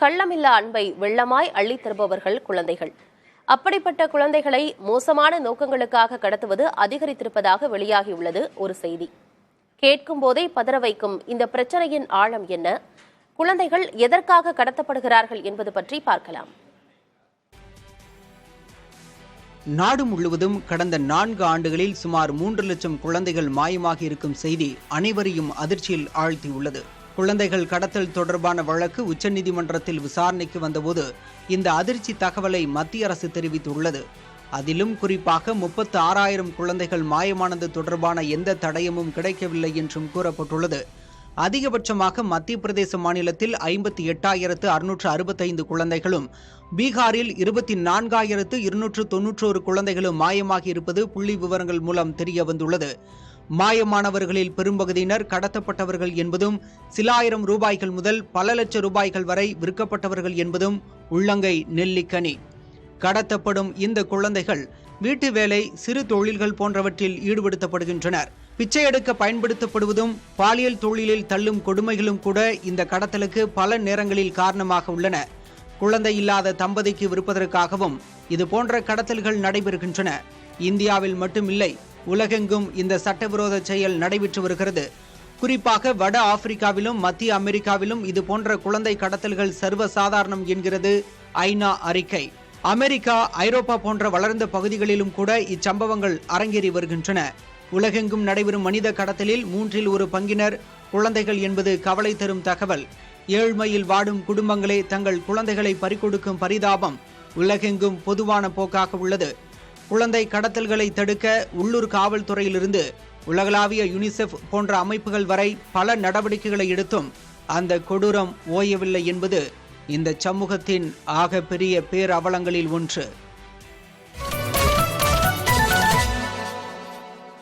கள்ளமில்லா அன்பை வெள்ளமாய் அள்ளித் தருபவர்கள் குழந்தைகள். அப்படிப்பட்ட குழந்தைகளை மோசமான நோக்கங்களுக்காக கடத்துவது அதிகரித்திருப்பதாக வெளியாகியுள்ளது ஒரு செய்தி. கேட்கும் போதே பதற வைக்கும் இந்த பிரச்சனையின் ஆழம் என்ன? குழந்தைகள் எதற்காக கடத்தப்படுகிறார்கள் என்பது பற்றி பார்க்கலாம். நாடு முழுவதும் கடந்த 4 ஆண்டுகளில் சுமார் 3 லட்சம் குழந்தைகள் மாயமாகி இருக்கும் செய்தி அனைவரையும் அதிர்ச்சியில் ஆழ்த்தியுள்ளது. குழந்தைகள் கடத்தல் தொடர்பான வழக்கு உச்சநீதிமன்றத்தில் விசாரணைக்கு வந்தபோது இந்த அதிர்ச்சி தகவலை மத்திய அரசு தெரிவித்துள்ளது. அதிலும் குறிப்பாக 36,000 குழந்தைகள் மாயமானது தொடர்பான எந்த தடயமும் கிடைக்கவில்லை என்றும் கூறப்பட்டுள்ளது. அதிகபட்சமாக மத்திய பிரதேச மாநிலத்தில் 58,665 குழந்தைகளும், பீகாரில் 24,291 குழந்தைகளும் மாயமாகி இருப்பது புள்ளி விவரங்கள் மூலம் தெரிய வந்துள்ளது. மாயமானவர்களில் பெரும்பகுதியினர் கடத்தப்பட்டவர்கள் என்பதும், சில ஆயிரம் ரூபாய்கள் முதல் பல லட்சம் ரூபாய்கள் வரை விற்கப்பட்டவர்கள் என்பதும் உள்ளங்கை நெல்லிக்கனி. கடத்தப்படும் இந்த குழந்தைகள் வீட்டு வேலை, சிறு தொழில்கள் போன்றவற்றில் ஈடுபடுத்தப்படுகின்றனர். பிச்சை எடுக்க பயன்படுத்தப்படுவதும், பாலியல் தொழிலில் தள்ளும் கொடுமைகளும் கூட இந்த கடத்தலுக்கு பல நேரங்களில் காரணமாக உள்ளன. குழந்தை இல்லாத தம்பதிக்கு விற்பதற்காகவும் இது போன்ற கடத்தல்கள் நடைபெறுகின்றன. இந்தியாவில் மட்டுமில்லை, உலகெங்கும் இந்த சட்டவிரோத செயல் நடைபெற்று வருகிறது. குறிப்பாக வட ஆப்பிரிக்காவிலும் மத்திய அமெரிக்காவிலும் இது போன்ற குழந்தை கடத்தல்கள் சர்வசாதாரணம் என்கிறது ஐநா அறிக்கை. அமெரிக்கா, ஐரோப்பா போன்ற வளர்ந்த பகுதிகளிலும் கூட இச்சம்பவங்கள் அரங்கேறி வருகின்றன. உலகெங்கும் நடைபெறும் மனித கடத்தலில் 3 1 பங்கினர் குழந்தைகள் என்பது கவலை தரும் தகவல். ஏழ்மையில் வாடும் குடும்பங்களே தங்கள் குழந்தைகளை பறிகொடுக்கும் பரிதாபம் உலகெங்கும் பொதுவான போக்காக உள்ளது. குழந்தை கடத்தல்களை தடுக்க உள்ளூர் காவல்துறையிலிருந்து உலகளாவிய யுனிசெஃப் போன்ற அமைப்புகள் வரை பல நடவடிக்கைகளை எடுத்தும் அந்த கொடூரம் ஓயவில்லை என்பது இந்த சமூகத்தின் ஆக பெரிய பேரவலங்களில் ஒன்று.